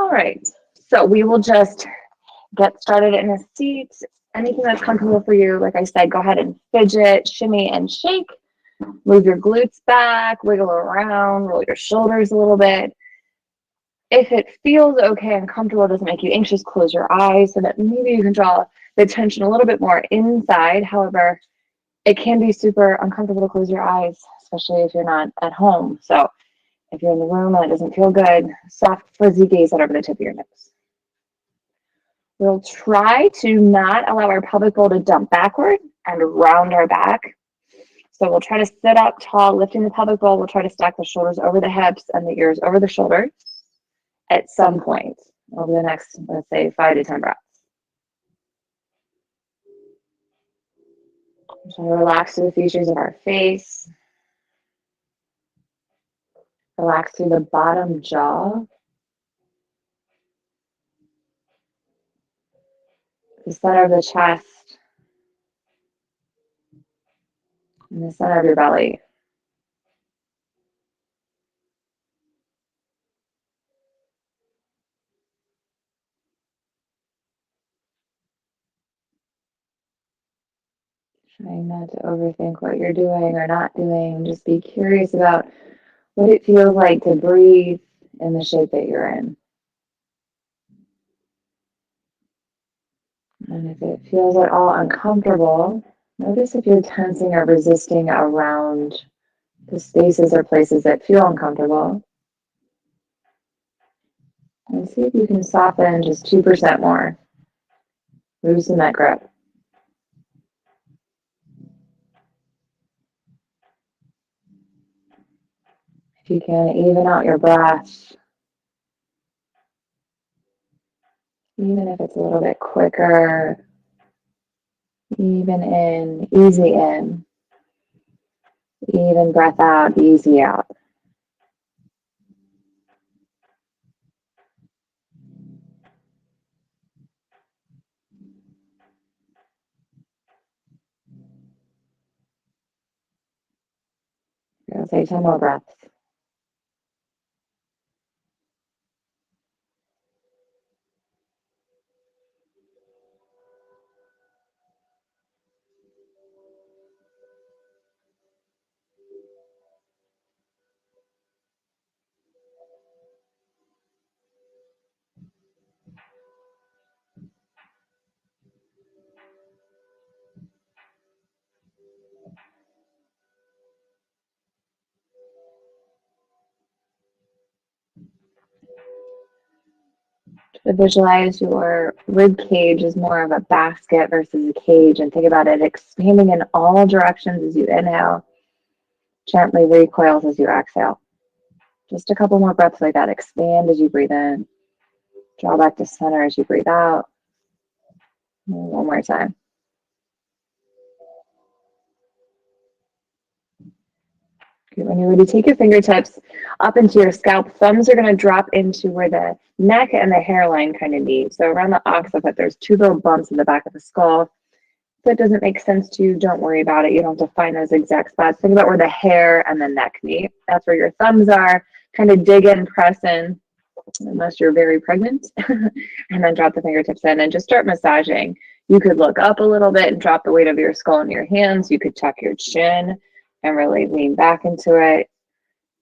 All right, so we will just get started in a seat. Anything that's comfortable for you, like I said, go ahead and fidget, shimmy, and shake. Move your glutes back, wiggle around, roll your shoulders a little bit. If it feels okay and comfortable, doesn't make you anxious, close your eyes so that maybe you can draw the attention a little bit more inside. However, it can be super uncomfortable to close your eyes, especially if you're not at home. So if you're in the room and it doesn't feel good, soft, fuzzy gaze out over the tip of your nose. We'll try to not allow our pelvic bowl to dump backward and round our back. So we'll try to sit up tall, lifting the pelvic bowl. We'll try to stack the shoulders over the hips and the ears over the shoulders at some point over the next, let's say, 5 to 10 breaths. So relax through the features of our face. Relax through the bottom jaw. The center of the chest. And the center of your belly. Trying not to overthink what you're doing or not doing. Just be curious about what it feels like to breathe in the shape that you're in. And if it feels at all uncomfortable, notice if you're tensing or resisting around the spaces or places that feel uncomfortable. And see if you can soften just 2% more. Loosen that grip. If you can, even out your breath. Even if it's a little bit quicker. Even in, easy in. Even breath out, easy out. We'll take 10 more breaths. To visualize your rib cage as more of a basket versus a cage, and think about it expanding in all directions as you inhale, gently recoils as you exhale. Just a couple more breaths like that. Expand as you breathe in, draw back to center as you breathe out. One more time. Okay, when you're ready, take your fingertips up into your scalp. Thumbs are going to drop into where the neck and the hairline kind of meet. So around the occiput, there's 2 little bumps in the back of the skull. If that doesn't make sense to you, don't worry about it. You don't have to find those exact spots. Think about where the hair and the neck meet. That's where your thumbs are. Kind of dig in, press in, unless you're very pregnant, and then drop the fingertips in and just start massaging. You could look up a little bit and drop the weight of your skull into your hands. You could tuck your chin and really lean back into it.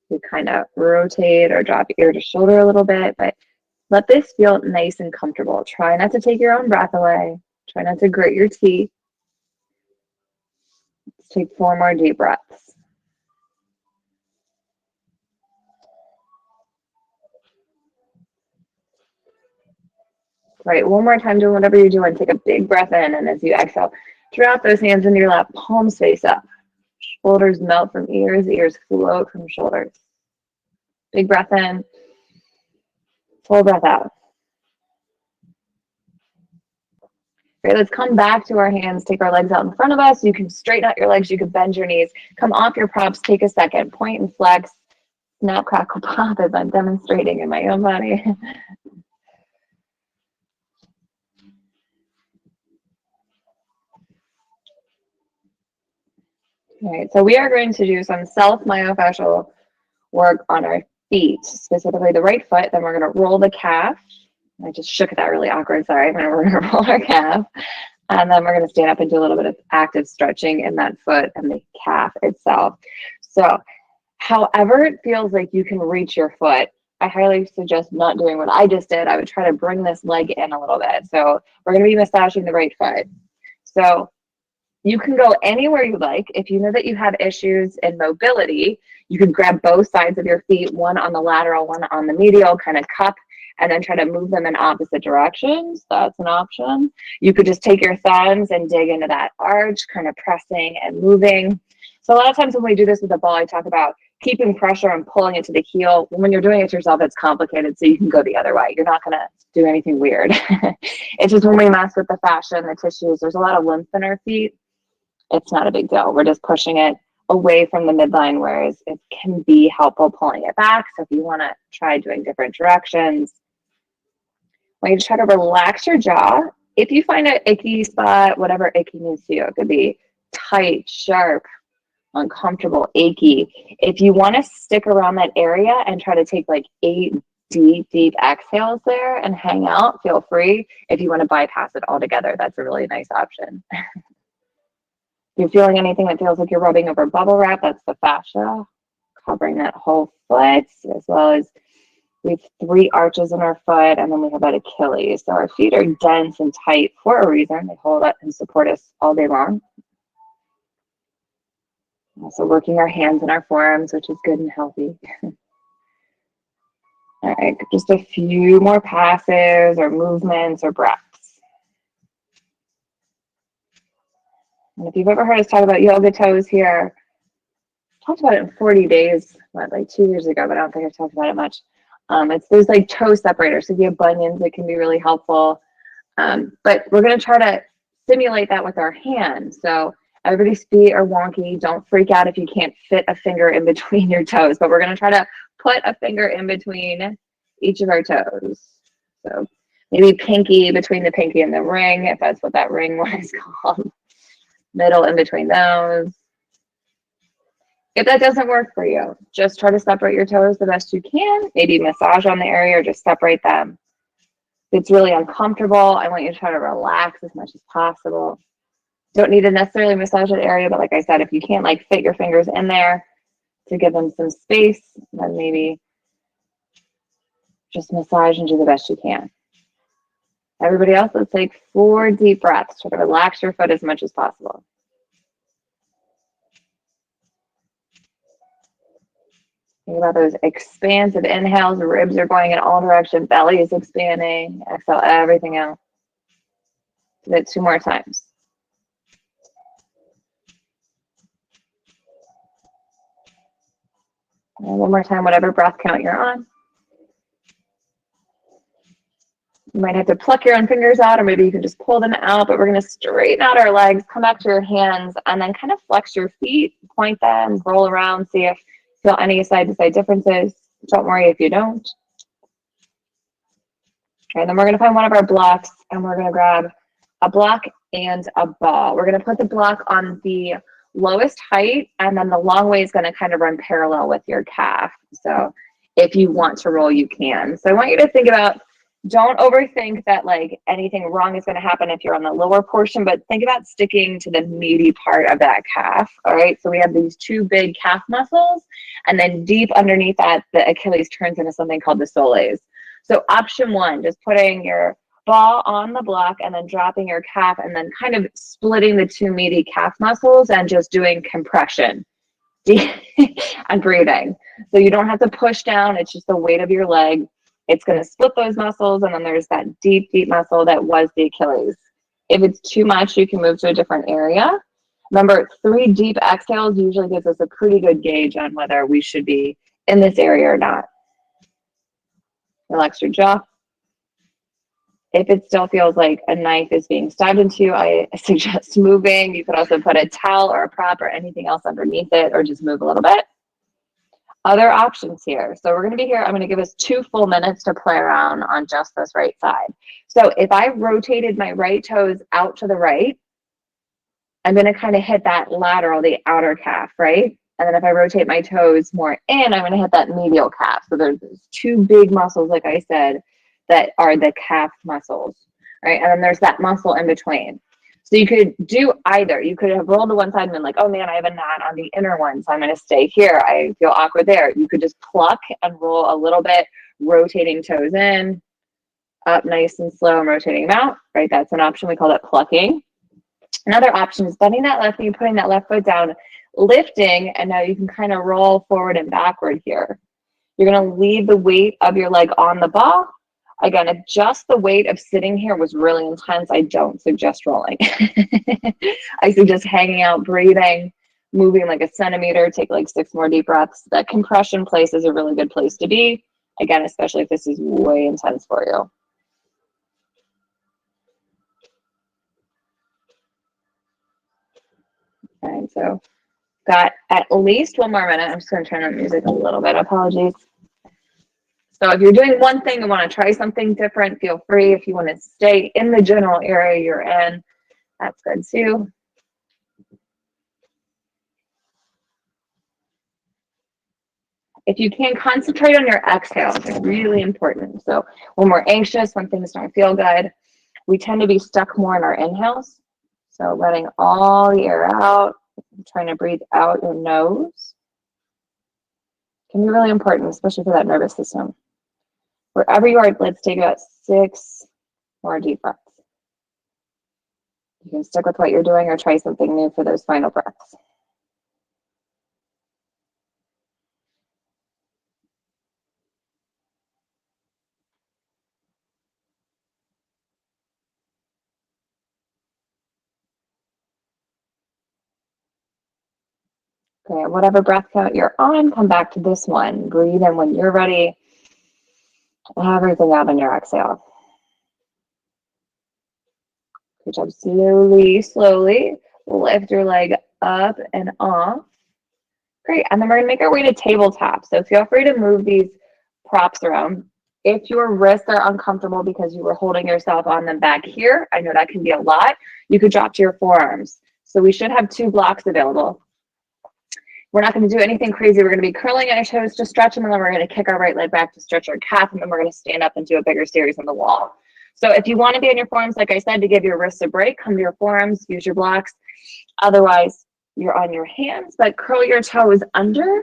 You kind of rotate or drop ear to shoulder a little bit, but let this feel nice and comfortable. Try not to take your own breath away. Try not to grit your teeth. Let's take 4 more deep breaths. Right, one more time, doing whatever you're doing. Take a big breath in, and as you exhale, drop those hands into your lap, palms face up. Shoulders melt from ears float from shoulders. Big breath in, full breath out. Great, let's come back to our hands, take our legs out in front of us. You can straighten out your legs, you can bend your knees. Come off your props, take a second, point and flex, snap, crackle, pop as I'm demonstrating in my own body. All right, so we are going to do some self-myofascial work on our feet, specifically the right foot. Then we're going to roll the calf. I just shook that really awkward. Sorry. We're going to roll our calf. And then we're going to stand up and do a little bit of active stretching in that foot and the calf itself. So however it feels like you can reach your foot, I highly suggest not doing what I just did. I would try to bring this leg in a little bit. So we're going to be massaging the right foot. So you can go anywhere you like. If you know that you have issues in mobility, you can grab both sides of your feet, one on the lateral, one on the medial, kind of cup, and then try to move them in opposite directions. That's an option. You could just take your thumbs and dig into that arch, kind of pressing and moving. So a lot of times when we do this with the ball, I talk about keeping pressure and pulling it to the heel. When you're doing it yourself, it's complicated, so you can go the other way. You're not going to do anything weird. It's just when we mess with the fascia and the tissues, there's a lot of lymph in our feet. It's not a big deal. We're just pushing it away from the midline, whereas it can be helpful pulling it back. So if you want to try doing different directions, I want you to try to relax your jaw. If you find an icky spot, whatever icky means to you, it could be tight, sharp, uncomfortable, achy. If you want to stick around that area and try to take like 8 deep exhales there and hang out, feel free. If you want to bypass it altogether, that's a really nice option. If you're feeling anything that feels like you're rubbing over bubble wrap, that's the fascia covering that whole foot, as well as we have 3 arches in our foot, and then we have that Achilles. So our feet are dense and tight for a reason. They hold up and support us all day long. Also working our hands and our forearms, which is good and healthy. All right, just a few more passes or movements or breaths. And if you've ever heard us talk about yoga toes here, I talked about it in 40 days, like 2 years ago, but I don't think I've talked about it much. It's those like toe separators. So if you have bunions, it can be really helpful. But we're going to try to simulate that with our hands. So everybody's feet are wonky. Don't freak out if you can't fit a finger in between your toes, but we're going to try to put a finger in between each of our toes. So maybe pinky between the pinky and the ring, if that's what that ring was called. Middle in between those. If that doesn't work for you, just try to separate your toes the best you can. Maybe massage on the area or just separate them. If it's really uncomfortable, I want you to try to relax as much as possible. Don't need to necessarily massage that area, but like I said, if you can't like fit your fingers in there to give them some space, then maybe just massage and do the best you can. Everybody else, let's take 4 deep breaths. Try to relax your foot as much as possible. Think about those expansive inhales. The ribs are going in all directions. Belly is expanding. Exhale everything out. Do it 2 more times. And 1 more time, whatever breath count you're on. You might have to pluck your own fingers out, or maybe you can just pull them out, but we're going to straighten out our legs, come back to your hands, and then kind of flex your feet, point them, roll around, see if you feel any side-to-side differences. Don't worry if you don't. Okay, and then we're going to find one of our blocks, and we're going to grab a block and a ball. We're going to put the block on the lowest height, and then the long way is going to kind of run parallel with your calf. So if you want to roll, you can. So I want you to think about, don't overthink that like anything wrong is going to happen if you're on the lower portion, but think about sticking to the meaty part of that calf. All right, so we have these 2 big calf muscles, and then deep underneath that, the Achilles turns into something called the soles. So option 1, just putting your ball on the block and then dropping your calf and then kind of splitting the 2 meaty calf muscles and just doing compression and breathing. So you don't have to push down. It's just the weight of your leg. It's going to split those muscles, and then there's that deep muscle that was the Achilles. If it's too much, you can move to a different area. Remember, 3 deep exhales usually gives us a pretty good gauge on whether we should be in this area or not. Relax your jaw. If it still feels like a knife is being stabbed into you, I suggest moving. You could also put a towel or a prop or anything else underneath it, or just move a little bit. Other options here. So we're going to be here. I'm going to give us 2 full minutes to play around on just this right side. So if I rotated my right toes out to the right, I'm going to kind of hit that lateral, the outer calf, right? And then if I rotate my toes more in, I'm going to hit that medial calf. So there's two big muscles, like I said, that are the calf muscles, right? And then there's that muscle in between. So you could do either. You could have rolled to one side and been like, oh man, I have a knot on the inner one, so I'm going to stay here. I feel awkward there. You could just pluck and roll a little bit, rotating toes in, up nice and slow, and rotating them out, right? That's an option. We call that plucking. Another option is bending that left knee, putting that left foot down, lifting, and now you can kind of roll forward and backward here. You're going to leave the weight of your leg on the ball. Again, if just the weight of sitting here was really intense, I don't suggest rolling. I suggest hanging out, breathing, moving like a centimeter, take like 6 more deep breaths. That compression place is a really good place to be. Again, especially if this is way intense for you. All right, so got at least 1 more minute. I'm just going to turn on music a little bit. Apologies. So if you're doing one thing and want to try something different, feel free. If you want to stay in the general area you're in, that's good too. If you can, concentrate on your exhale. It's really important. So when we're anxious, when things don't feel good, we tend to be stuck more in our inhales. So letting all the air out, trying to breathe out your nose can be really important, especially for that nervous system. Wherever you are, let's take about 6 more deep breaths. You can stick with what you're doing or try something new for those final breaths. Okay, whatever breath count you're on, come back to this one. Breathe in when you're ready. Everything out on your exhale. Good job. Slowly, slowly lift your leg up and off. Great. And then we're going to make our way to tabletop. So feel free to move these props around. If your wrists are uncomfortable because you were holding yourself on them back here, I know that can be a lot, you could drop to your forearms. So we should have 2 blocks available. We're not going to do anything crazy. We're going to be curling our toes to stretch them, and then we're going to kick our right leg back to stretch our calf, and then we're going to stand up and do a bigger series on the wall. So if you want to be on your forearms, like I said, to give your wrists a break, come to your forearms, use your blocks. Otherwise, you're on your hands, but curl your toes under.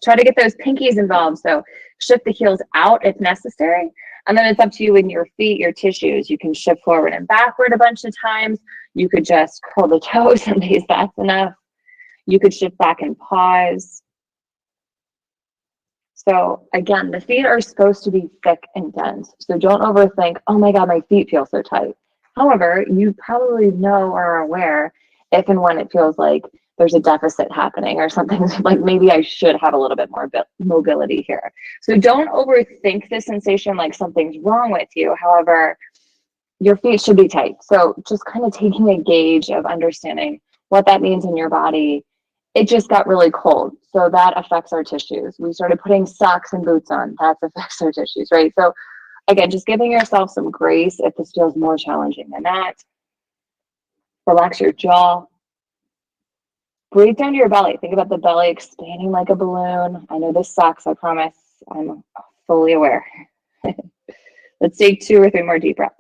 Try to get those pinkies involved. So shift the heels out if necessary. And then it's up to you in your feet, your tissues. You can shift forward and backward a bunch of times. You could just curl the toes and that's enough. You could shift back and pause. So again, the feet are supposed to be thick and dense. So don't overthink, oh my God, my feet feel so tight. However, you probably know or are aware if and when it feels like there's a deficit happening or something like maybe I should have a little bit more mobility here. So don't overthink the sensation like something's wrong with you. However, your feet should be tight. So just kind of taking a gauge of understanding what that means in your body. It just got really cold. So that affects our tissues. We started putting socks and boots on. That affects our tissues, right? So again, just giving yourself some grace if this feels more challenging than that. Relax your jaw. Breathe down to your belly. Think about the belly expanding like a balloon. I know this sucks, I promise. I'm fully aware. Let's take 2 or 3 more deep breaths.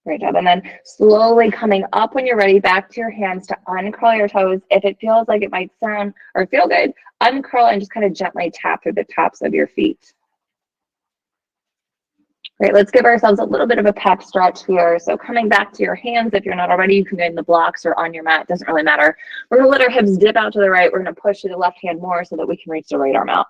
Great job. And then slowly coming up when you're ready, back to your hands to uncurl your toes. If it feels like it might sound or feel good, uncurl and just kind of gently tap through the tops of your feet. Great, let's give ourselves a little bit of a pep stretch here. So coming back to your hands, if you're not already, you can go in the blocks or on your mat, doesn't really matter. We're gonna let our hips dip out to the right. We're gonna push to the left hand more so that we can reach the right arm out.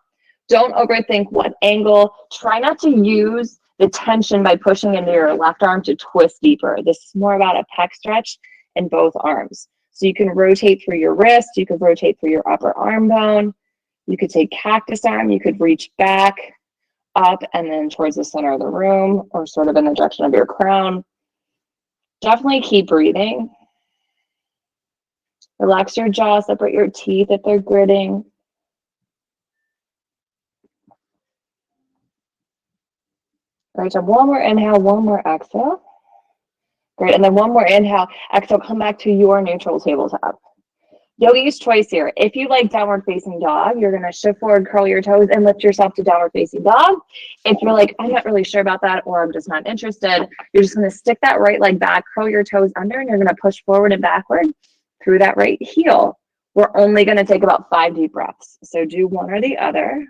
Don't overthink what angle. Try not to use the tension by pushing into your left arm to twist deeper. This is more about a pec stretch in both arms. So you can rotate through your wrist, you could rotate through your upper arm bone, you could take cactus arm, you could reach back, up, and then towards the center of the room, or sort of in the direction of your crown. Definitely keep breathing. Relax your jaw, separate your teeth if they're gritting. Great job. One more inhale, one more exhale. Great. And then one more inhale, exhale, come back to your neutral tabletop. Yogi's choice here. If you like downward facing dog, you're going to shift forward, curl your toes, and lift yourself to downward facing dog. If you're like, I'm not really sure about that, or I'm just not interested, you're just going to stick that right leg back, curl your toes under, and you're going to push forward and backward through that right heel. We're only going to take about 5 deep breaths. So do one or the other.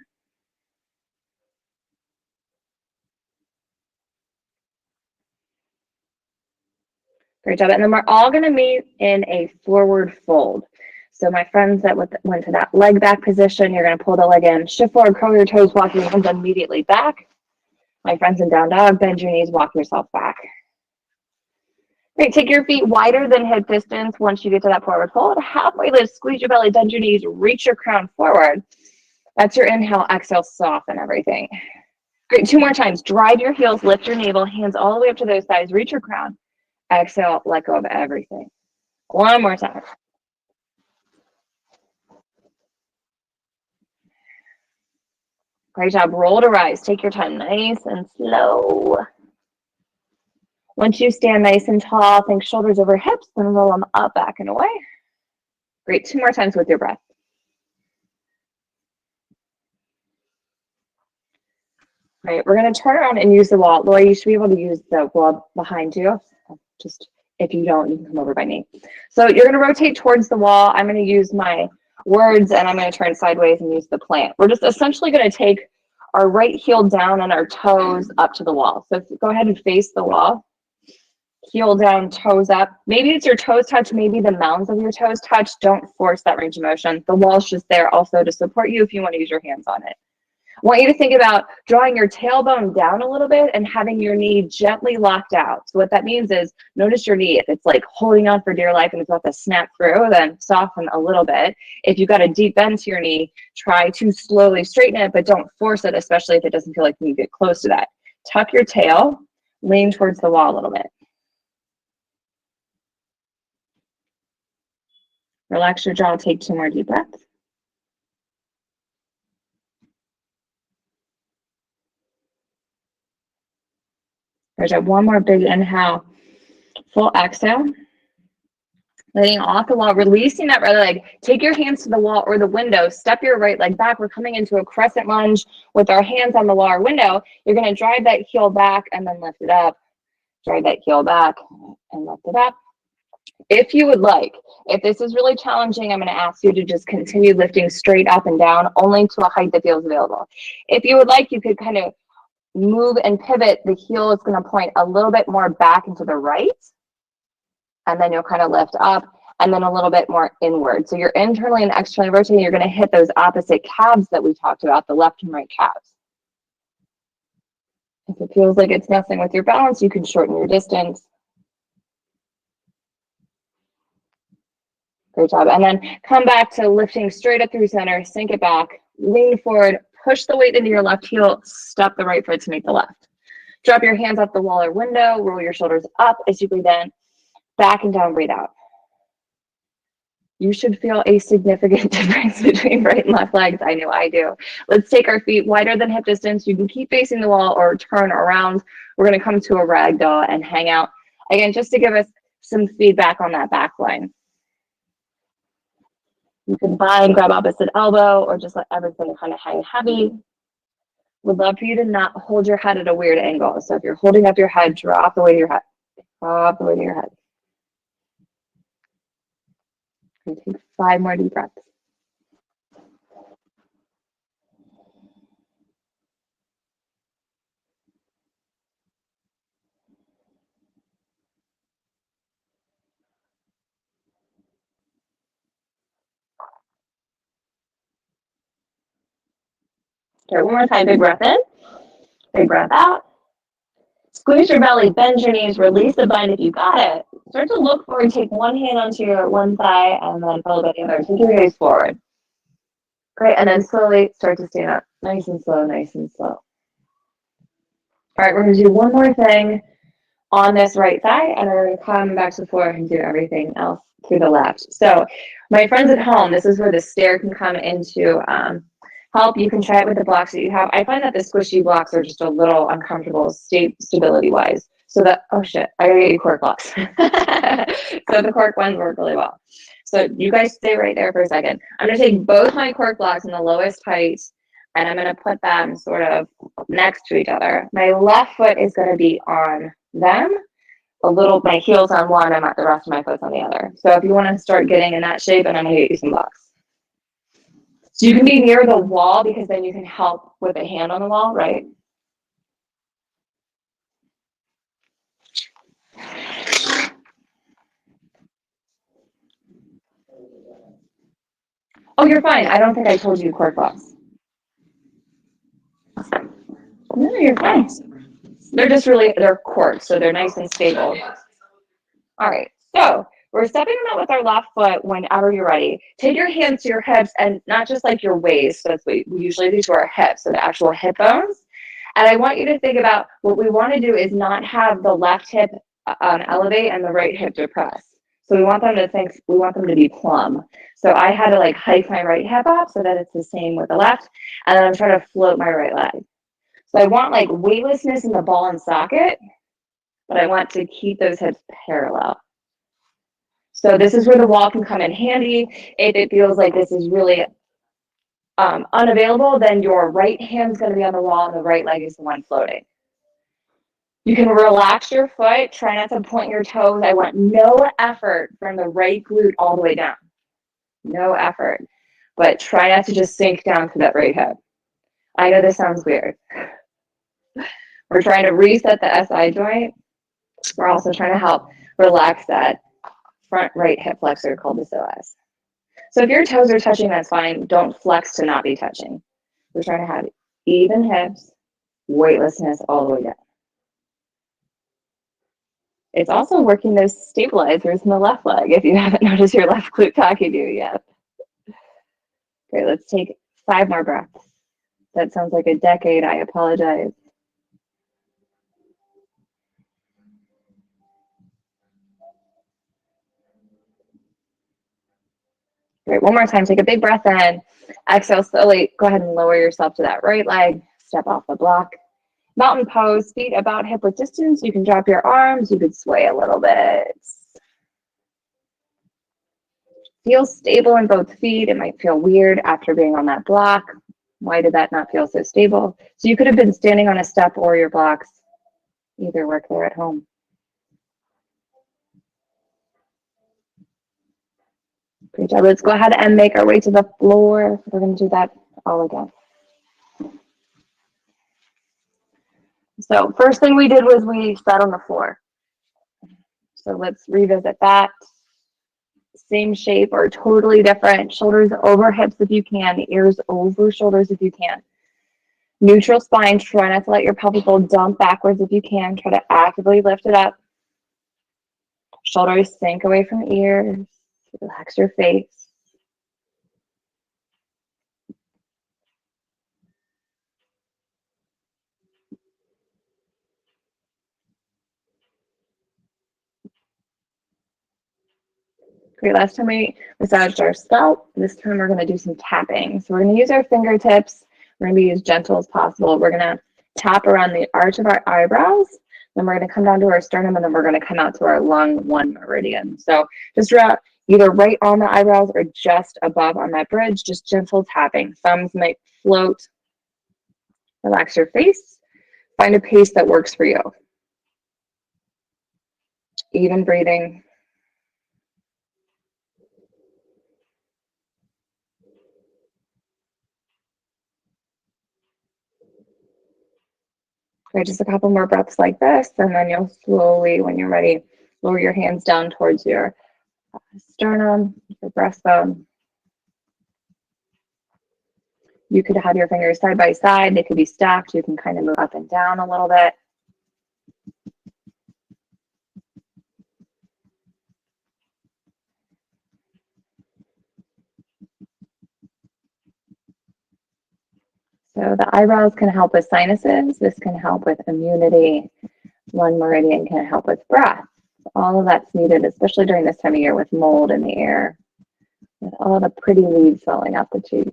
Great job. And then we're all going to meet in a forward fold. So my friends that went to that leg back position, you're going to pull the leg in, shift forward, curl your toes, walk your hands immediately back. My friends in down dog, bend your knees, walk yourself back. Great, take your feet wider than hip distance once you get to that forward fold. Halfway lift, squeeze your belly, bend your knees, reach your crown forward. That's your inhale, exhale, soften everything. Great, 2 more times. Drive your heels, lift your navel, hands all the way up to those thighs, reach your crown. Exhale, let go of everything. 1 more time. Great job. Roll to rise. Take your time, nice and slow. Once you stand nice and tall, think shoulders over hips, then roll them up, back, and away. Great. 2 more times with your breath. Great. We're going to turn around and use the wall. Lori, you should be able to use the wall behind you. Just if you don't, you can come over by me. So you're going to rotate towards the wall. I'm going to use my words, and I'm going to turn sideways and use the plant. We're just essentially going to take our right heel down and our toes up to the wall. So go ahead and face the wall. Heel down, toes up. Maybe it's your toes touch, maybe the mounds of your toes touch. Don't force that range of motion. The wall's just there also to support you if you want to use your hands on it. I want you to think about drawing your tailbone down a little bit and having your knee gently locked out. So what that means is notice your knee. If it's like holding on for dear life and it's about to snap through, then soften a little bit. If you've got a deep bend to your knee, try to slowly straighten it, but don't force it, especially if it doesn't feel like you get close to that. Tuck your tail, lean towards the wall a little bit. Relax your jaw, take 2 more deep breaths. There's a 1 more big inhale, full exhale. Letting off the wall, releasing that right leg. Take your hands to the wall or the window. Step your right leg back. We're coming into a crescent lunge with our hands on the wall or window. You're going to drive that heel back and then lift it up. Drive that heel back and lift it up. If you would like, if this is really challenging, I'm going to ask you to just continue lifting straight up and down, only to a height that feels available. If you would like, you could kind of move and pivot. The heel is going to point a little bit more back into the right. And then you'll kind of lift up and then a little bit more inward. So you're internally and externally rotating. You're going to hit those opposite calves that we talked about, the left and right calves. If it feels like it's messing with your balance, you can shorten your distance. Great job. And then come back to lifting straight up through center, sink it back, lean forward, push the weight into your left heel, step the right foot to meet the left. Drop your hands off the wall or window, roll your shoulders up as you breathe in. Back and down, breathe out. You should feel a significant difference between right and left legs. I know I do. Let's take our feet wider than hip distance. You can keep facing the wall or turn around. We're going to come to a ragdoll and hang out. Again, just to give us some feedback on that back line. You can bind, grab opposite elbow, or just let everything kind of hang heavy. Would love for you to not hold your head at a weird angle. So if you're holding up your head, drop the weight of your head. Drop the weight of your head. And take 5 more deep breaths. Okay, 1 more time. Big breath in. Big breath out. Squeeze your belly, bend your knees, release the bind if you got it. Start to look forward, take one hand onto your one thigh and then follow by the other. Take your gaze forward. Great, and then slowly start to stand up. Nice and slow, nice and slow. All right, we're gonna do one more thing on this right thigh and then we're gonna come back to the floor and do everything else through the left. So my friends at home, this is where the stair can come into help, you can try it with the blocks that you have. I find that the squishy blocks are just a little uncomfortable stability wise. So that, oh shit, I gotta get you cork blocks. So the cork ones work really well. So you guys stay right there for a second. I'm gonna take both my cork blocks in the lowest height and I'm gonna put them sort of next to each other. My left foot is gonna be on them, my heels on one and the rest of my foot's on the other. So if you wanna start getting in that shape, and I'm gonna get you some blocks. So you can be near the wall because then you can help with a hand on the wall, right? Oh, you're fine. I don't think I told you cork blocks. No, you're fine. They're just they're cork, so they're nice and stable. All right, so we're stepping them out with our left foot whenever you're ready. Take your hands to your hips and not just like your waist. So that's what we usually do to our hips, so the actual hip bones. And I want you to think about what we want to do is not have the left hip elevate and the right hip depress. So we want them to be plumb. So I had to like hike my right hip up so that it's the same with the left. And then I'm trying to float my right leg. So I want like weightlessness in the ball and socket, but I want to keep those hips parallel. So this is where the wall can come in handy. If it feels like this is really unavailable, then your right hand's going to be on the wall and the right leg is the one floating. You can relax your foot. Try not to point your toes. I want no effort from the right glute all the way down. No effort. But try not to just sink down to that right hip. I know this sounds weird. We're trying to reset the SI joint. We're also trying to help relax that front right hip flexor called the psoas. So if your toes are touching, that's fine. Don't flex to not be touching. We're trying to have even hips, weightlessness all the way down. It's also working those stabilizers in the left leg if you haven't noticed your left glute tachydo yet. Okay, let's take 5 more breaths. That sounds like a decade. I apologize. Great, one more time. Take a big breath in. Exhale slowly. Go ahead and lower yourself to that right leg. Step off the block. Mountain pose, feet about hip width distance. You can drop your arms. You could sway a little bit. Feel stable in both feet. It might feel weird after being on that block. Why did that not feel so stable? So you could have been standing on a step or your blocks. Either work there at home. Great job. Let's go ahead and make our way to the floor. We're going to do that all again. So first thing we did was we sat on the floor. So let's revisit that. Same shape or totally different. Shoulders over hips if you can. Ears over shoulders if you can. Neutral spine. Try not to let your pelvic bowl dump backwards if you can. Try to actively lift it up. Shoulders sink away from ears. Relax your face. Great. Last time we massaged our scalp. This time we're going to do some tapping. So we're going to use our fingertips. We're going to be as gentle as possible. We're going to tap around the arch of our eyebrows. Then we're going to come down to our sternum, and then we're going to come out to our lung 1 meridian. So just either right on the eyebrows or just above on that bridge, just gentle tapping. Thumbs might float. Relax your face. Find a pace that works for you. Even breathing. Great, just a couple more breaths like this, and then you'll slowly, when you're ready, lower your hands down towards your sternum, your breastbone. You could have your fingers side by side. They could be stacked. You can kind of move up and down a little bit. So the eyebrows can help with sinuses. This can help with immunity. Lung meridian can help with breath. All of that's needed, especially during this time of year with mold in the air, with all the pretty leaves falling up the cheeks.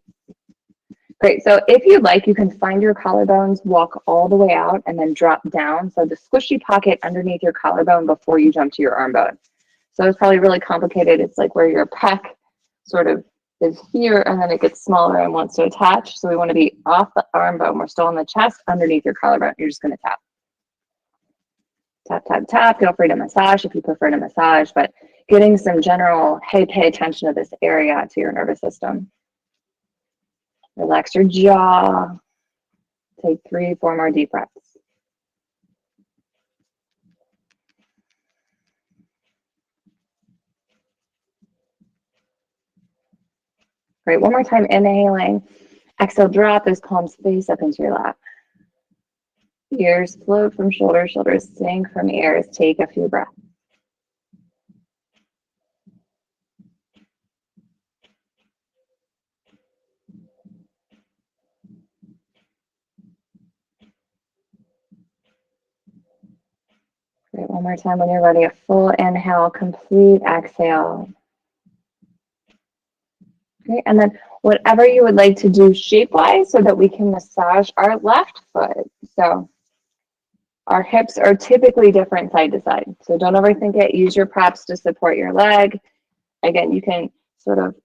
Great. So if you'd like, you can find your collarbones, walk all the way out, and then drop down. So the squishy pocket underneath your collarbone before you jump to your arm bone. So it's probably really complicated. It's like where your pec sort of is here, and then it gets smaller and wants to attach. So we want to be off the arm bone. We're still on the chest underneath your collarbone. You're just going to tap. Tap, tap, tap. Feel free to massage if you prefer to massage, but getting some general, hey, pay attention to this area, to your nervous system. Relax your jaw. Take 3, 4 more deep breaths. Great. One more time, inhaling. Exhale, drop those palms face up into your lap. Ears float from shoulders, shoulders sink from ears. Take a few breaths. Great. One more time when you're ready. A full inhale, complete exhale. Okay, and then whatever you would like to do shape-wise so that we can massage our left foot. So our hips are typically different side to side. So don't overthink it. Use your props to support your leg. Again, you can sort of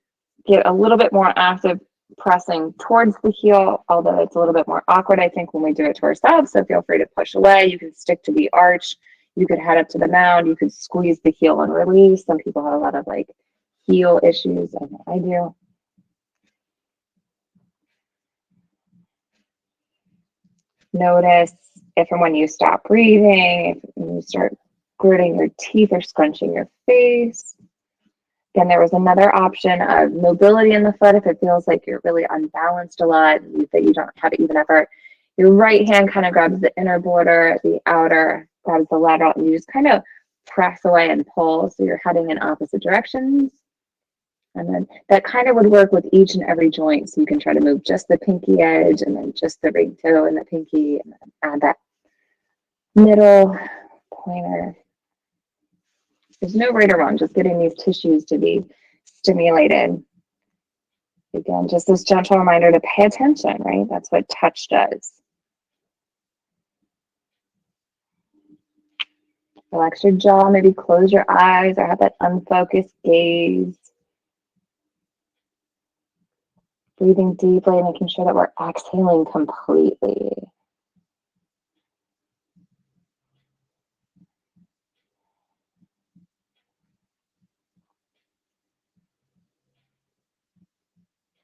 get a little bit more active pressing towards the heel, although it's a little bit more awkward, I think, when we do it to ourselves. So feel free to push away. You can stick to the arch. You could head up to the mound. You could squeeze the heel and release. Some people have a lot of like heel issues. I know I do. Notice if and when you stop breathing, if you start gritting your teeth or scrunching your face. Again, there was another option of mobility in the foot if it feels like you're really unbalanced a lot, that you don't have even effort. Your right hand kind of grabs the inner border, the outer grabs the lateral, and you just kind of press away and pull so you're heading in opposite directions. And then that kind of would work with each and every joint. So you can try to move just the pinky edge and then just the ring toe and the pinky, and then add that middle pointer. There's no right or wrong, just getting these tissues to be stimulated. Again, just this gentle reminder to pay attention, right? That's what touch does. Relax your jaw, maybe close your eyes or have that unfocused gaze. Breathing deeply, making sure that we're exhaling completely.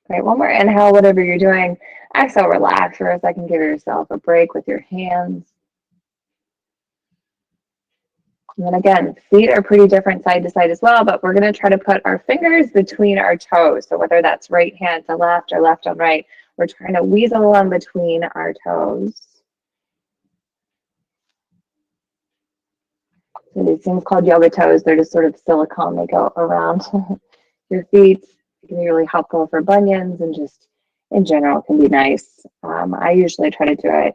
Great, one more inhale, whatever you're doing. Exhale, relax for a second, give yourself a break with your hands. And then again, feet are pretty different side to side as well, but we're gonna try to put our fingers between our toes. So whether that's right hand to left or left on right, we're trying to weasel along between our toes. So these things called yoga toes, they're just sort of silicone. They go around your feet. It can be really helpful for bunions and just in general can be nice. I usually try to do it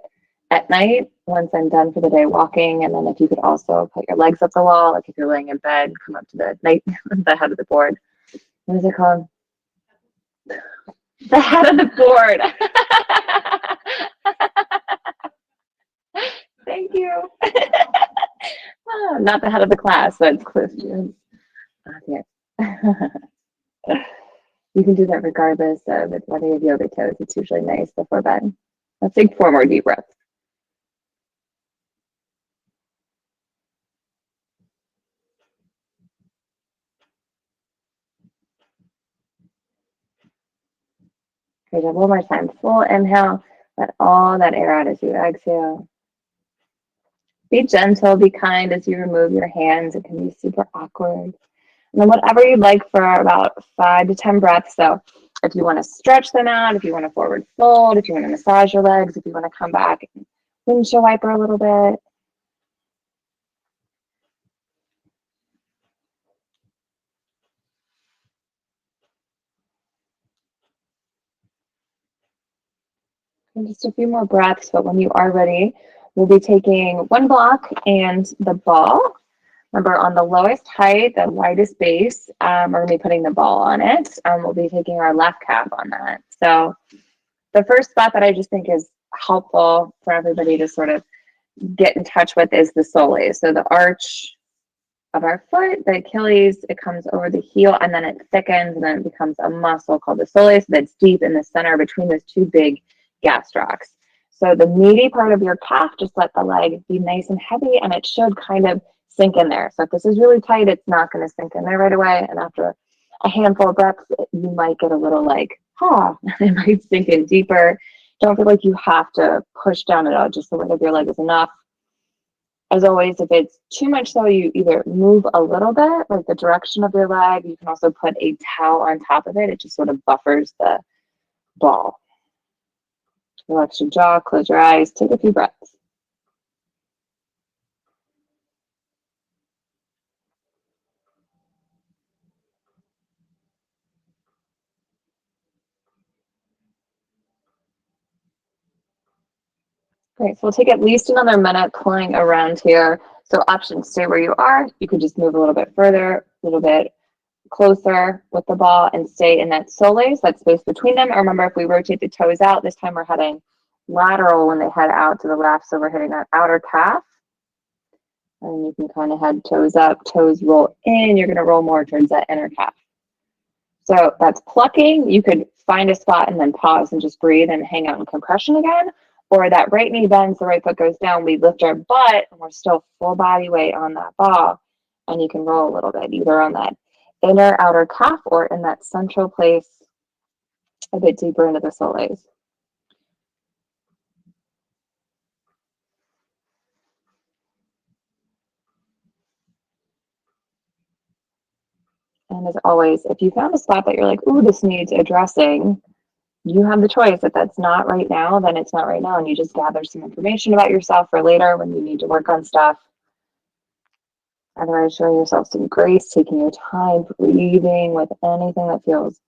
at night once I'm done for the day walking. And then if you could also put your legs up the wall, like if you're laying in bed, come up to the head of the board. What is it called? The head of the board. Thank you. Oh, not the head of the class, that's close to it. Okay. You can do that regardless of whether you have yoga toes. It's usually nice before bed. Let's take 4 more deep breaths. Okay, one more time. Full inhale. Let all that air out as you exhale. Be gentle, be kind as you remove your hands. It can be super awkward. And then whatever you'd like for about 5 to 10 breaths. So if you want to stretch them out, if you want to forward fold, if you want to massage your legs, if you want to come back and windshield wiper a little bit. And just a few more breaths, but when you are ready, we'll be taking one block and the ball. Remember, on the lowest height, the widest base, we're going to be putting the ball on it. We'll be taking our left calf on that. So The first spot that I just think is helpful for everybody to sort of get in touch with is the soles. So the arch of our foot, the Achilles, it comes over the heel and then it thickens and then it becomes a muscle called the soleus that's deep in the center between those two big gastrocs. So the meaty part of your calf, just let the leg be nice and heavy and it should kind of sink in there. So if this is really tight, it's not going to sink in there right away. And after a handful of breaths, you might get a little like, it might sink in deeper. Don't feel like you have to push down at all. Just the weight of your leg is enough. As always, if it's too much though, you either move a little bit, like the direction of your leg. You can also put a towel on top of it. It just sort of buffers the ball. Relax your jaw, close your eyes, take a few breaths. Great, so we'll take at least another minute playing around here. So options, stay where you are. You could just move a little bit further, a little bit closer with the ball and stay in that soles, that space between them. Remember, if we rotate the toes out, this time we're heading lateral when they head out to the left. So we're hitting that outer calf. And you can kind of head toes up, toes roll in. You're going to roll more towards that inner calf. So that's plucking. You could find a spot and then pause and just breathe and hang out in compression again. Or that right knee bends, the right foot goes down. We lift our butt and we're still full body weight on that ball. And you can roll a little bit, either on that inner outer calf or in that central place a bit deeper into the soles. And as always, if you found a spot that you're like, ooh, this needs addressing, you have the choice. If that's not right now, then it's not right now. And you just gather some information about yourself for later when you need to work on stuff. Otherwise, showing yourself some grace, taking your time, breathing with anything that feels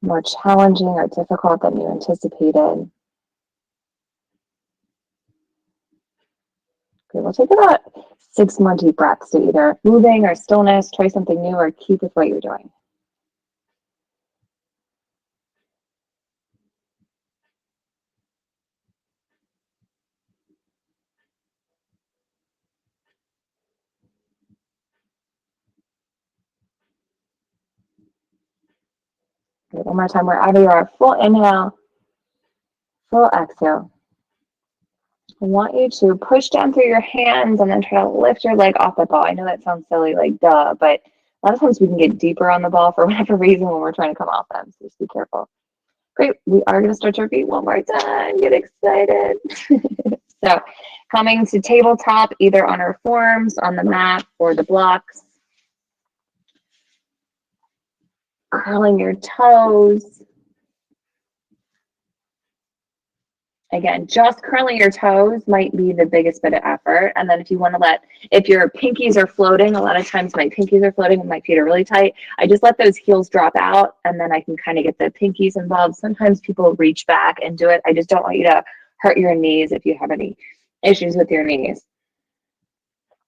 more challenging or difficult than you anticipated. Okay, we'll take about 6 more deep breaths to either moving or stillness, try something new, or keep with what you're doing. Okay, one more time, wherever you are, full inhale, full exhale. I want you to push down through your hands and then try to lift your leg off the ball. I know that sounds silly, like duh, but a lot of times we can get deeper on the ball for whatever reason when we're trying to come off them, so just be careful. Great, we are going to stretch our feet one more time. Get excited. So coming to tabletop, either on our forms, on the mat, or the blocks. Curling your toes. Again, just curling your toes might be the biggest bit of effort. And then if you want to if your pinkies are floating, a lot of times my pinkies are floating and my feet are really tight, I just let those heels drop out and then I can kind of get the pinkies involved. Sometimes people reach back and do it. I just don't want you to hurt your knees if you have any issues with your knees.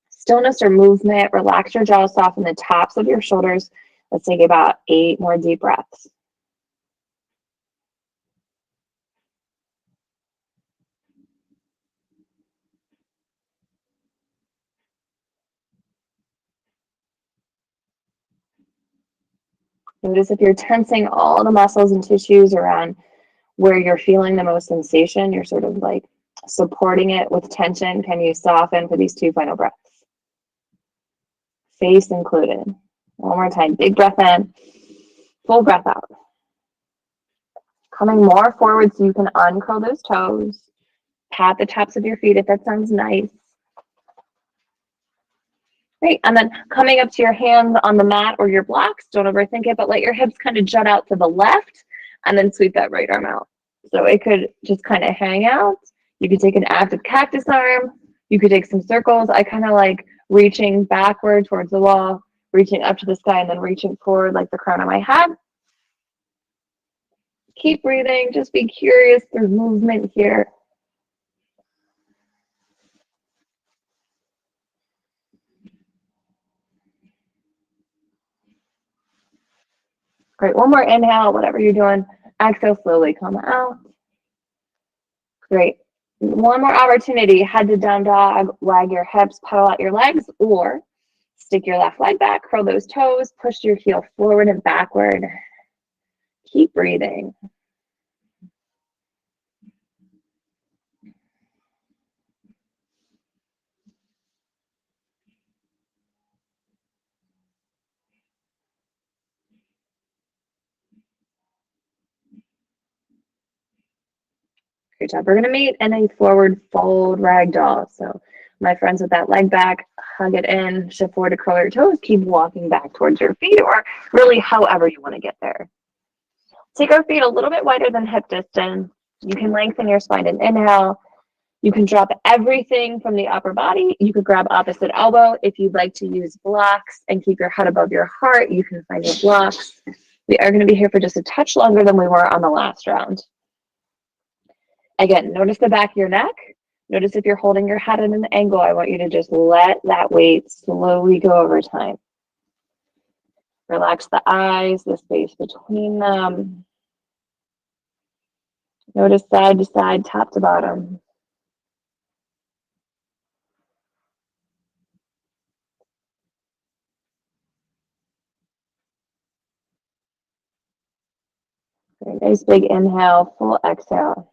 Stillness or movement, relax your jaw, soften the tops of your shoulders. Let's take about 8 more deep breaths. Notice if you're tensing all the muscles and tissues around where you're feeling the most sensation, you're sort of like supporting it with tension. Can you soften for these 2 final breaths? Face included. One more time, big breath in, full breath out. Coming more forward so you can uncurl those toes. Pat the tops of your feet if that sounds nice. Great, and then coming up to your hands on the mat or your blocks, don't overthink it, but let your hips kind of jut out to the left and then sweep that right arm out. So it could just kind of hang out. You could take an active cactus arm. You could take some circles. I kind of like reaching backward towards the wall, reaching up to the sky, and then reaching forward like the crown of my head. Keep breathing. Just be curious. There's movement here. Great. One more inhale, whatever you're doing. Exhale, slowly come out. Great. One more opportunity, head to down dog, wag your hips, pedal out your legs, or stick your left leg back, curl those toes, push your heel forward and backward. Keep breathing. Great job. We're going to meet in a forward fold ragdoll. So my friends with that leg back, hug it in, shift forward to curl your toes, keep walking back towards your feet, or really however you want to get there. Take our feet a little bit wider than hip distance. You can lengthen your spine and inhale. You can drop everything from the upper body. You could grab opposite elbow. If you'd like to use blocks and keep your head above your heart, you can find your blocks. We are going to be here for just a touch longer than we were on the last round. Again, notice the back of your neck. Notice if you're holding your head at an angle, I want you to just let that weight slowly go over time. Relax the eyes, the space between them. Notice side to side, top to bottom. Very nice big inhale, full exhale.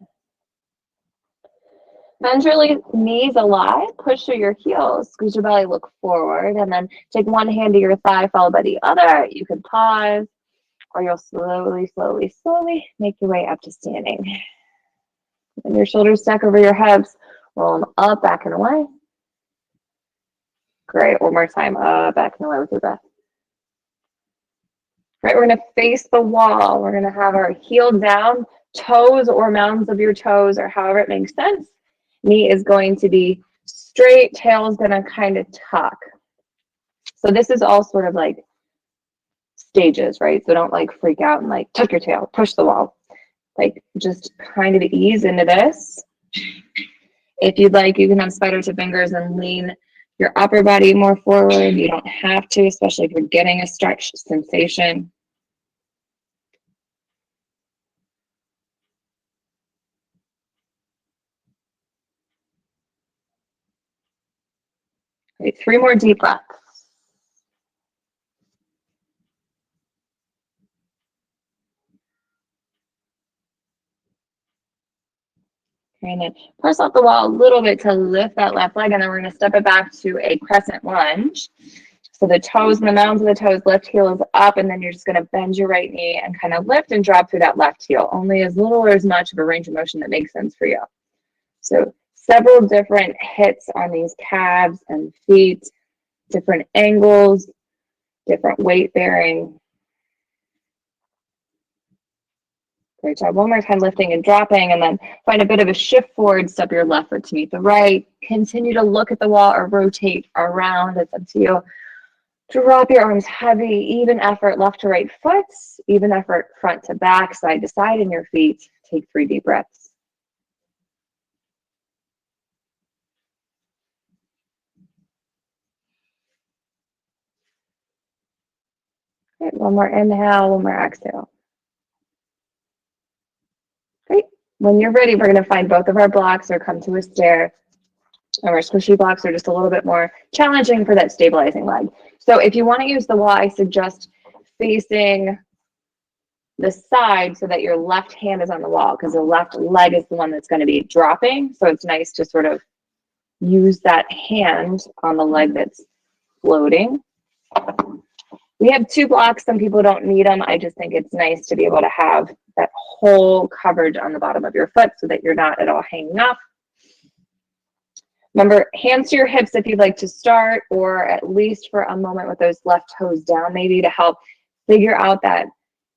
Bend your knees a lot, push through your heels, squeeze your belly, look forward, and then take one hand to your thigh followed by the other. You can pause, or you'll slowly, slowly, slowly make your way up to standing. And your shoulders stack over your hips, roll them up, back and away. Great, one more time, up, back and away with your breath. Right, we're gonna face the wall. We're gonna have our heel down, toes or mounds of your toes, or however it makes sense. Knee is going to be straight, tail is gonna kind of tuck. So this is all sort of like stages, right? So don't like freak out and like tuck your tail, push the wall. Like just kind of ease into this. If you'd like, you can have spider to fingers and lean your upper body more forward. You don't have to, especially if you're getting a stretch sensation. Okay, 3 more deep breaths. Okay, and then press off the wall a little bit to lift that left leg, and then we're going to step it back to a crescent lunge. So the toes and the mounds of the toes, left heel is up, and then you're just going to bend your right knee and kind of lift and drop through that left heel, only as little or as much of a range of motion that makes sense for you. So several different hits on these calves and feet, different angles, different weight bearing. Great job. One more time, lifting and dropping, and then find a bit of a shift forward, step your left foot to meet the right. Continue to look at the wall or rotate around. It's up to you. Drop your arms heavy, even effort left to right foot, even effort front to back, side to side in your feet. Take 3 deep breaths. Great. One more inhale, one more exhale. Great. When you're ready, we're going to find both of our blocks or come to a stair. And our squishy blocks are just a little bit more challenging for that stabilizing leg. So if you want to use the wall, I suggest facing the side so that your left hand is on the wall, because the left leg is the one that's going to be dropping. So it's nice to sort of use that hand on the leg that's floating. We have 2 blocks. Some people don't need them. I just think it's nice to be able to have that whole coverage on the bottom of your foot so that you're not at all hanging off. Remember, hands to your hips if you'd like to start, or at least for a moment with those left toes down, maybe to help figure out that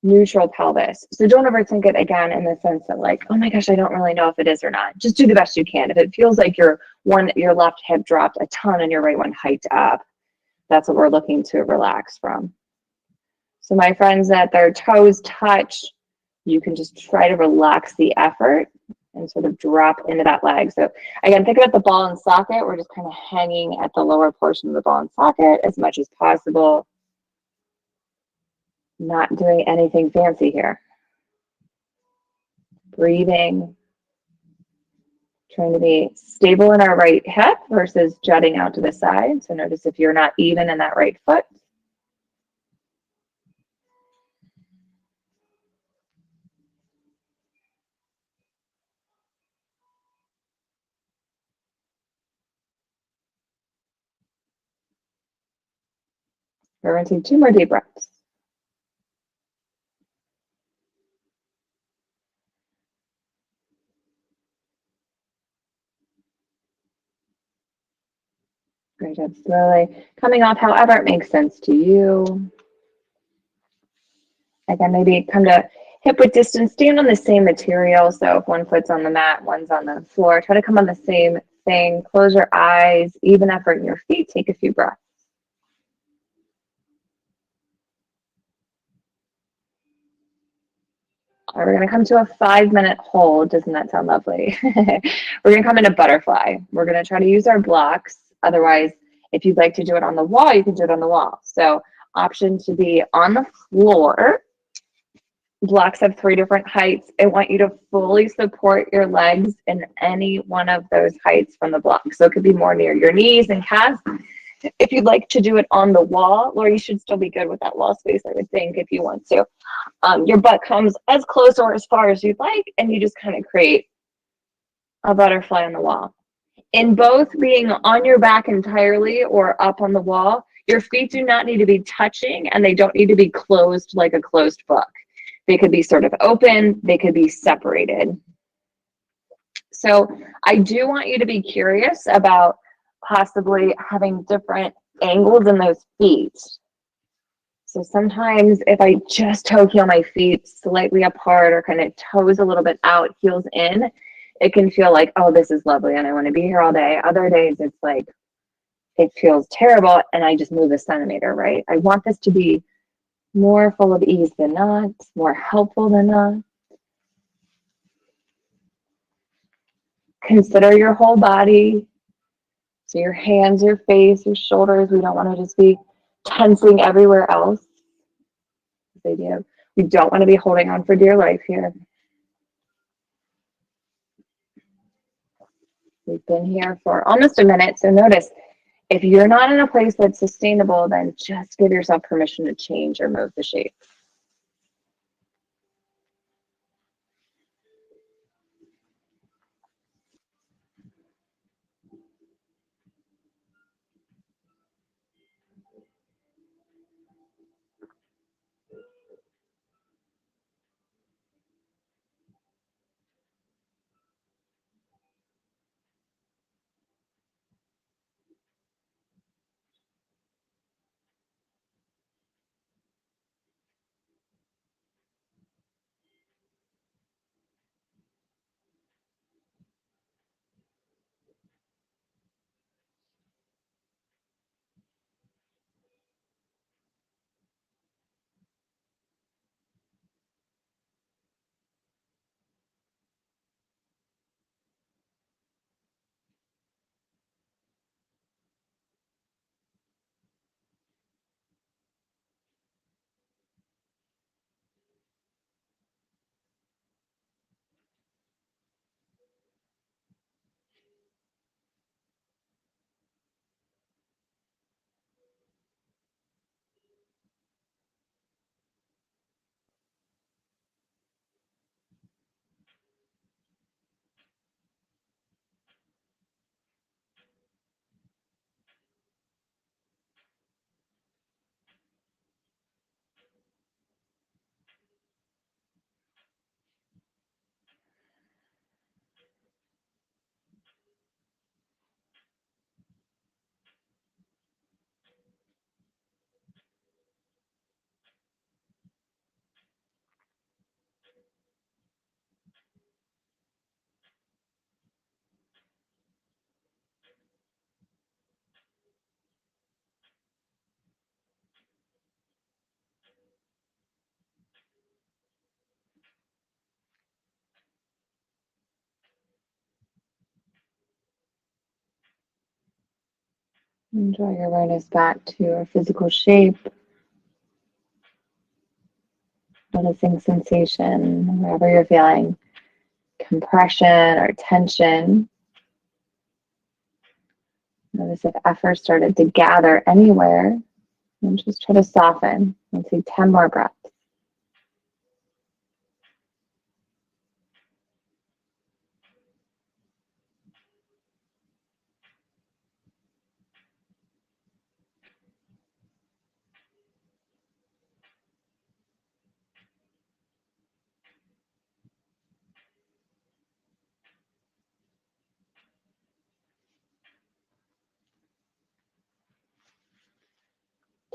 neutral pelvis. So don't overthink it again in the sense that like, oh my gosh, I don't really know if it is or not. Just do the best you can. If it feels like your left hip dropped a ton and your right one hiked up, that's what we're looking to relax from. So my friends, that their toes touch, you can just try to relax the effort and sort of drop into that leg. So again, think about the ball and socket. We're just kind of hanging at the lower portion of the ball and socket as much as possible. Not doing anything fancy here. breathing, trying to be stable in our right hip versus jutting out to the side. So notice if you're not even in that right foot. We're going to take 2 more deep breaths. Great job. Slowly coming off however it makes sense to you. Again, maybe come to hip width distance, stand on the same material. So if one foot's on the mat, one's on the floor, try to come on the same thing. Close your eyes, even effort in your feet. Take a few breaths. All right, we're going to come to a 5-minute hold. Doesn't that sound lovely? We're going to come into butterfly. We're going to try to use our blocks. Otherwise, if you'd like to do it on the wall, you can do it on the wall. So option to be on the floor. Blocks have 3 different heights. I want you to fully support your legs in any one of those heights from the block. So it could be more near your knees and calves. If you'd like to do it on the wall, or you should still be good with that wall space, I would think, if you want to. Your butt comes as close or as far as you'd like, and you just kind of create a butterfly on the wall. In both being on your back entirely or up on the wall, your feet do not need to be touching, and they don't need to be closed like a closed book. They could be sort of open, they could be separated. So I do want you to be curious about possibly having different angles in those feet. So sometimes if I just toe heel my feet slightly apart or kind of toes a little bit out, heels in, it can feel like, oh, this is lovely and I want to be here all day. Other days it's like, it feels terrible and I just move a centimeter, right? I want this to be more full of ease than not, more helpful than not. Consider your whole body. So your hands, your face, your shoulders. We don't want to just be tensing everywhere else. We don't want to be holding on for dear life here. We've been here for almost a minute. So notice, if you're not in a place that's sustainable, then just give yourself permission to change or move the shape. And draw your awareness back to your physical shape. Noticing sensation wherever you're feeling compression or tension. Notice if effort started to gather anywhere, and just try to soften. Let's do 10 more breaths.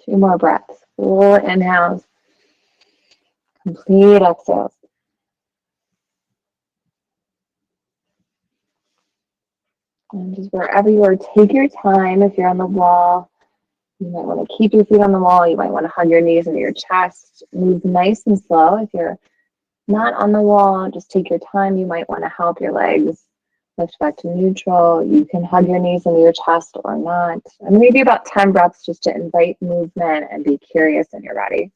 Two more breaths. Full inhales. Complete exhales. And just wherever you are, take your time. If you're on the wall, you might want to keep your feet on the wall. You might want to hug your knees into your chest. Move nice and slow. If you're not on the wall, just take your time. You might want to help your legs lift back to neutral. You can hug your knees into your chest or not. And maybe about 10 breaths just to invite movement and be curious in your body.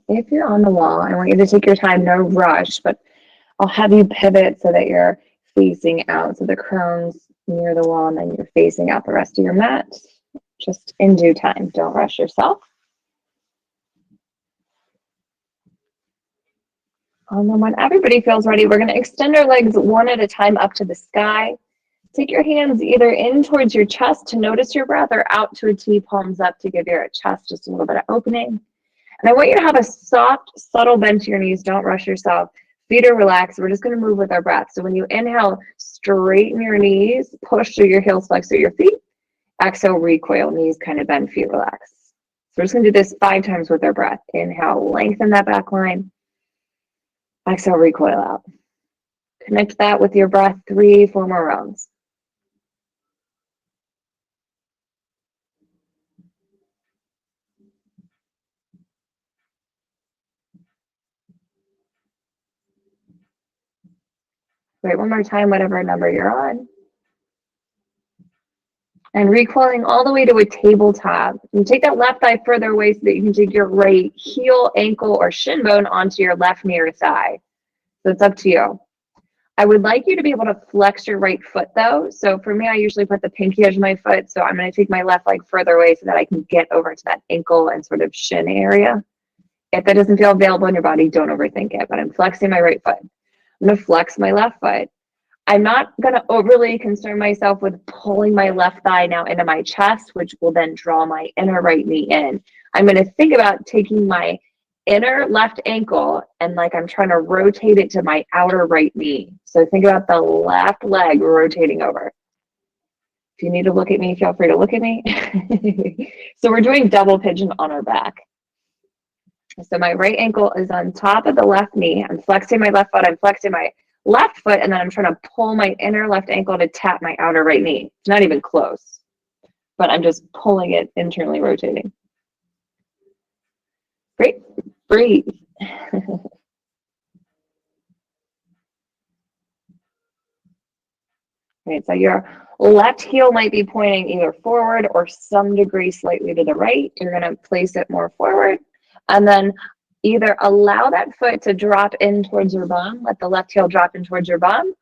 If you're on the wall, I want you to take your time, no rush, but I'll have you pivot so that you're facing out. So the crown's near the wall and then you're facing out the rest of your mat. Just in due time, don't rush yourself. And then when everybody feels ready, we're going to extend our legs one at a time up to the sky. Take your hands either in towards your chest to notice your breath or out to a T, palms up to give your chest just a little bit of opening. And I want you to have a soft, subtle bend to your knees. Don't rush yourself. Feet are relaxed. We're just going to move with our breath. So when you inhale, straighten your knees, push through your heels, flex through your feet. Exhale, recoil, knees kind of bend, feet relax. So we're just going to do this 5 times with our breath. Inhale, lengthen that back line. Exhale, recoil out. Connect that with your breath 3, 4 more rounds. Great, one more time, whatever number you're on. And recoiling all the way to a tabletop. You take that left thigh further away so that you can take your right heel, ankle, or shin bone onto your left knee or thigh. So it's up to you. I would like you to be able to flex your right foot though. So for me, I usually put the pinky edge of my foot. So I'm going to take my left leg further away so that I can get over to that ankle and sort of shin area. If that doesn't feel available in your body, don't overthink it. But I'm flexing my right foot. I'm going to flex my left foot. I'm not going to overly concern myself with pulling my left thigh now into my chest, which will then draw my inner right knee in. I'm going to think about taking my inner left ankle and like I'm trying to rotate it to my outer right knee. So think about the left leg rotating over. If you need to look at me, feel free to look at me. So we're doing double pigeon on our back. So my right ankle is on top of the left knee. I'm flexing my left foot. I'm flexing my left foot, and then I'm trying to pull my inner left ankle to tap my outer right knee. It's not even close, but I'm just pulling it internally rotating. Great. Breathe. Right, so your left heel might be pointing either forward or some degree slightly to the right. You're going to place it more forward, and then either allow that foot to drop in towards your bum, let the left heel drop in towards your bum,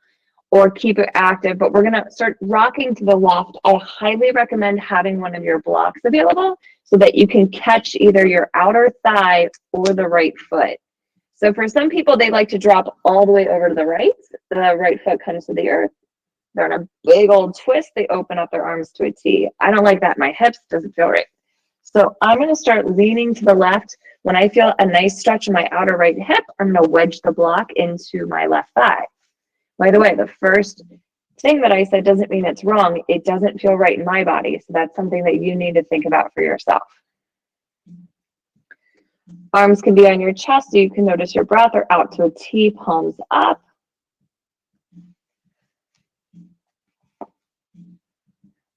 or keep it active. But we're going to start rocking to the left. I highly recommend having one of your blocks available so that you can catch either your outer thigh or the right foot. So for some people, they like to drop all the way over to the right. The right foot comes to the earth. They're in a big old twist. They open up their arms to a T. I don't like that. My hips doesn't feel right. So I'm going to start leaning to the left. When I feel a nice stretch in my outer right hip, I'm going to wedge the block into my left thigh. By the way, the first thing that I said doesn't mean it's wrong. It doesn't feel right in my body. So that's something that you need to think about for yourself. Arms can be on your chest so you can notice your breath, or out to a T, palms up.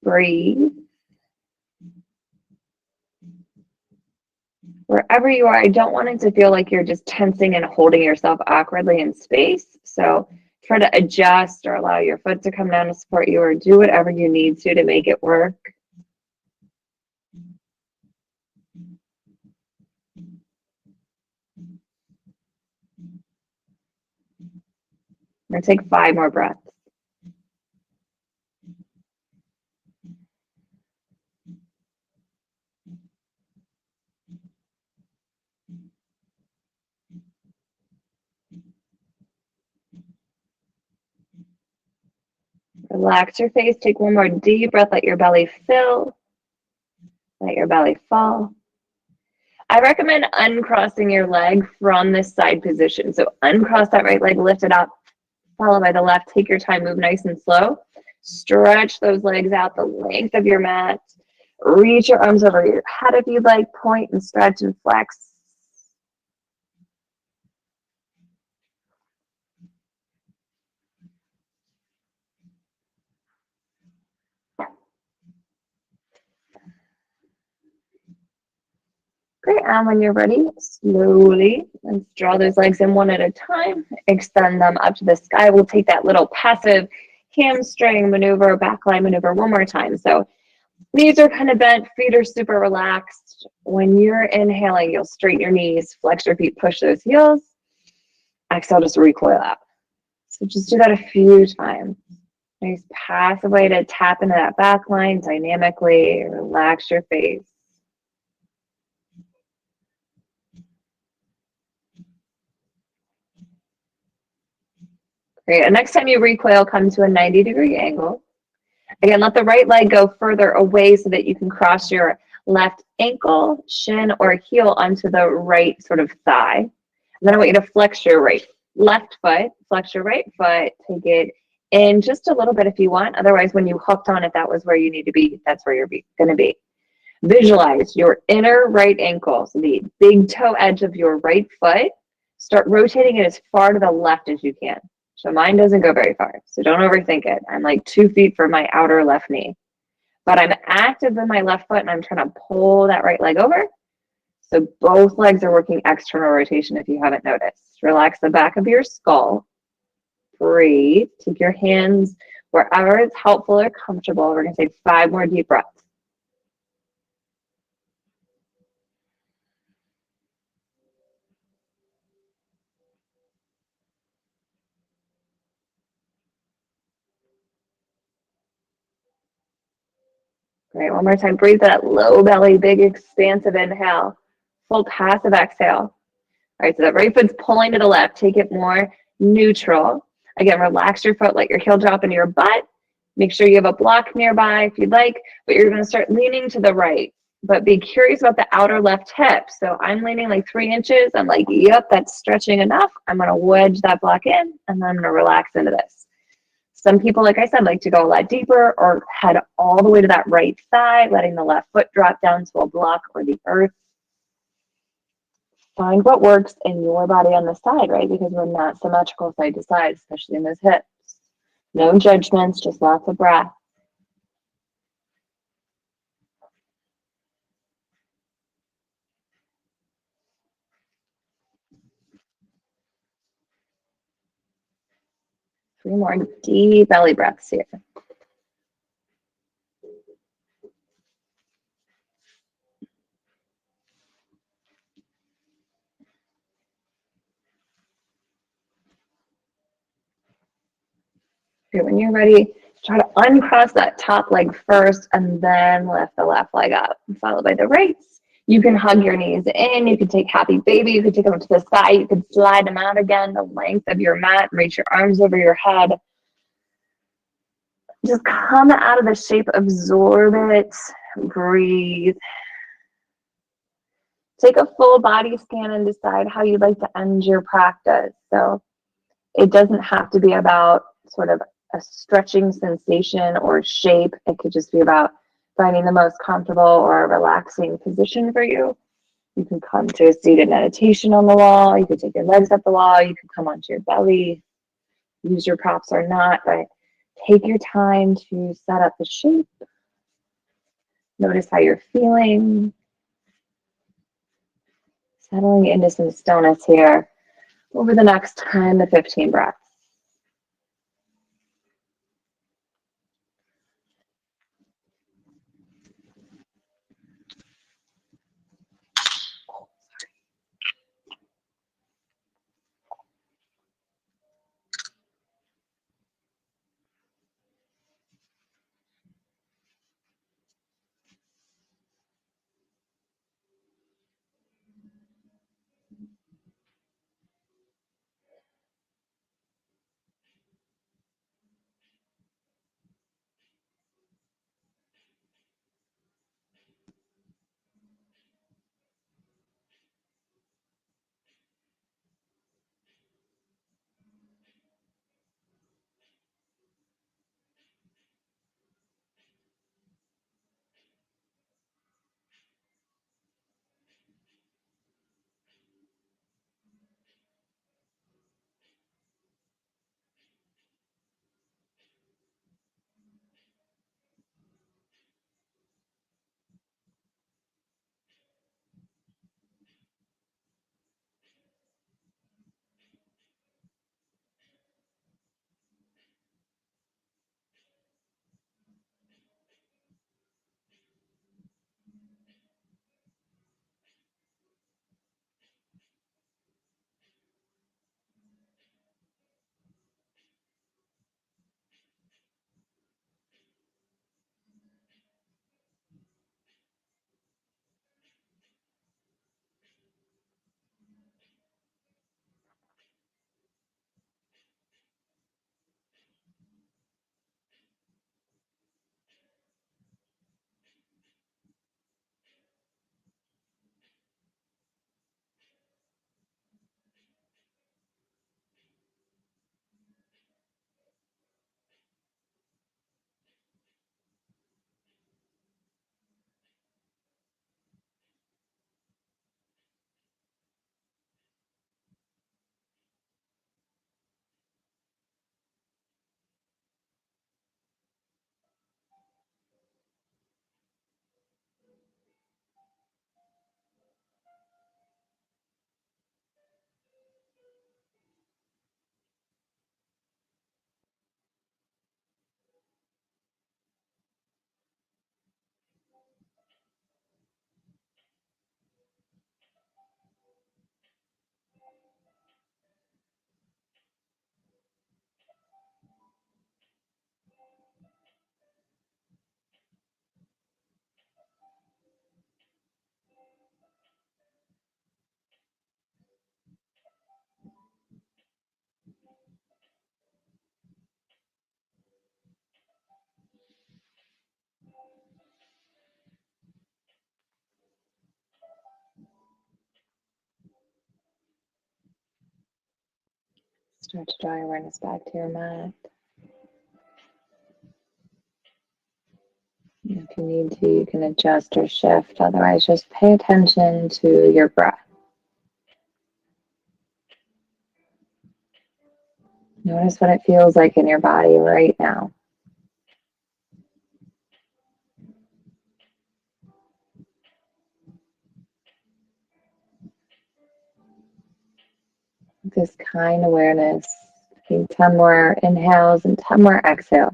Breathe. Wherever you are, I don't want it to feel like you're just tensing and holding yourself awkwardly in space. So try to adjust or allow your foot to come down to support you, or do whatever you need to make it work. We're gonna take 5 more breaths. Relax your face. Take one more deep breath. Let your belly fill. Let your belly fall. I recommend uncrossing your leg from this side position. So uncross that right leg, lift it up, followed by the left. Take your time, move nice and slow. Stretch those legs out the length of your mat. Reach your arms over your head if you'd like. Point and stretch and flex. Great, and when you're ready, slowly, let's draw those legs in one at a time. Extend them up to the sky. We'll take that little passive hamstring maneuver, backline maneuver one more time. So knees are kind of bent, feet are super relaxed. When you're inhaling, you'll straighten your knees, flex your feet, push those heels. Exhale, just recoil out. So just do that a few times. Nice passive way to tap into that back line dynamically. Relax your face. Great. And next time you recoil, come to a 90-degree angle. Again, let the right leg go further away so that you can cross your left ankle, shin, or heel onto the right sort of thigh. And then I want you to flex your left foot, flex your right foot, take it in just a little bit if you want. Otherwise, when you hooked on it, that was where you need to be. That's where you're going to be. Visualize your inner right ankle, so the big toe edge of your right foot. Start rotating it as far to the left as you can. So mine doesn't go very far, so don't overthink it. I'm like 2 feet from my outer left knee. But I'm active in my left foot and I'm trying to pull that right leg over. So both legs are working external rotation if you haven't noticed. Relax the back of your skull. Breathe. Take your hands wherever it's helpful or comfortable. We're going to take 5 more deep breaths. Great. One more time. Breathe that low belly, big expansive inhale. Full passive exhale. All right, so that right foot's pulling to the left. Take it more neutral. Again, relax your foot, let your heel drop into your butt. Make sure you have a block nearby if you'd like, but you're going to start leaning to the right. But be curious about the outer left hip. So I'm leaning like 3 inches. I'm like, yep, that's stretching enough. I'm going to wedge that block in, and then I'm going to relax into this. Some people, like I said, like to go a lot deeper or head all the way to that right thigh, letting the left foot drop down to a block or the earth. Find what works in your body on the side, right? Because we're not symmetrical side to side, especially in those hips. No judgments, just lots of breath. Three more deep belly breaths here. Okay, when you're ready, try to uncross that top leg first and then lift the left leg up, followed by the right. You can hug your knees in, you can take happy baby, you can take them to the side, you can slide them out again, the length of your mat, reach your arms over your head. Just come out of the shape, absorb it, breathe. Take a full body scan and decide how you'd like to end your practice. So it doesn't have to be about sort of a stretching sensation or shape. It could just be about finding the most comfortable or relaxing position for you. You can come to a seated meditation on the wall. You could take your legs up the wall. You could come onto your belly, use your props or not, but take your time to set up the shape. Notice how you're feeling. Settling into some stillness here over the next 10 to 15 breaths. Start to draw your awareness back to your mat. If you need to, you can adjust or shift. Otherwise, just pay attention to your breath. Notice what it feels like in your body right now. This kind awareness. 10 more inhales and 10 more exhales.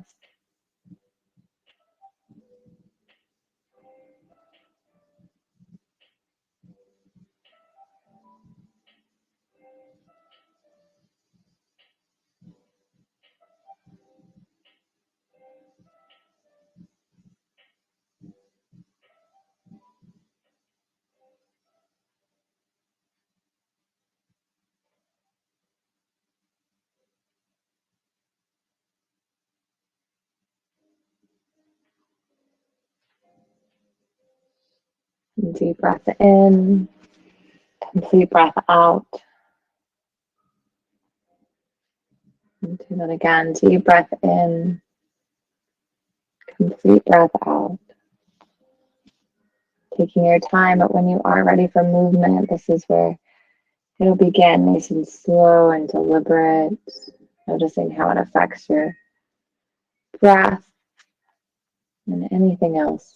Deep breath in, complete breath out. And do that again. Deep breath in, complete breath out. Taking your time, but when you are ready for movement, this is where it'll begin nice and slow and deliberate. Noticing how it affects your breath and anything else.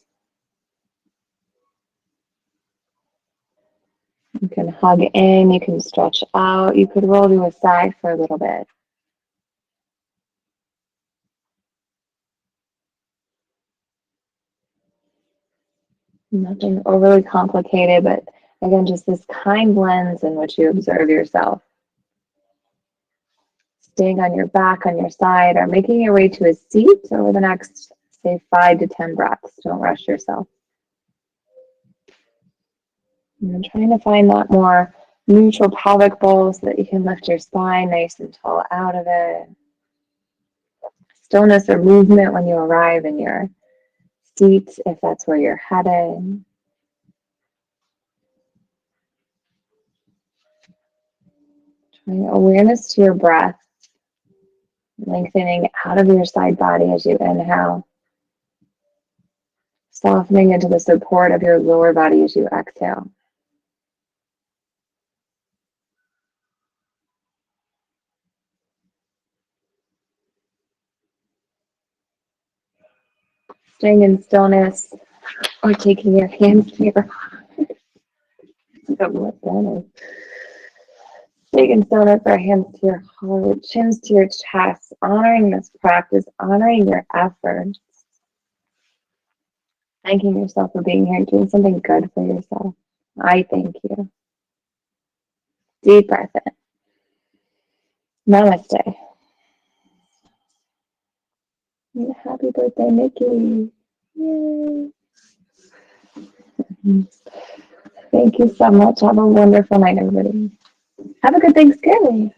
You can hug in, you can stretch out, you could roll to a side for a little bit. Nothing overly complicated, but again, just this kind lens in which you observe yourself. Staying on your back, on your side, or making your way to a seat over the next, say, 5 to 10 breaths. Don't rush yourself. And trying to find that more neutral pelvic bowl so that you can lift your spine nice and tall out of it. Stillness or movement when you arrive in your seat, if that's where you're headed. Trying awareness to your breath, lengthening out of your side body as you inhale, softening into the support of your lower body as you exhale. Staying in stillness or taking your hands to your heart. Staying in stillness or hands to your heart, chins to your chest, honoring this practice, honoring your efforts. Thanking yourself for being here, doing something good for yourself. I thank you. Deep breath in. Namaste. And happy birthday, Nikki. Yay. Thank you so much. Have a wonderful night, everybody. Have a good Thanksgiving.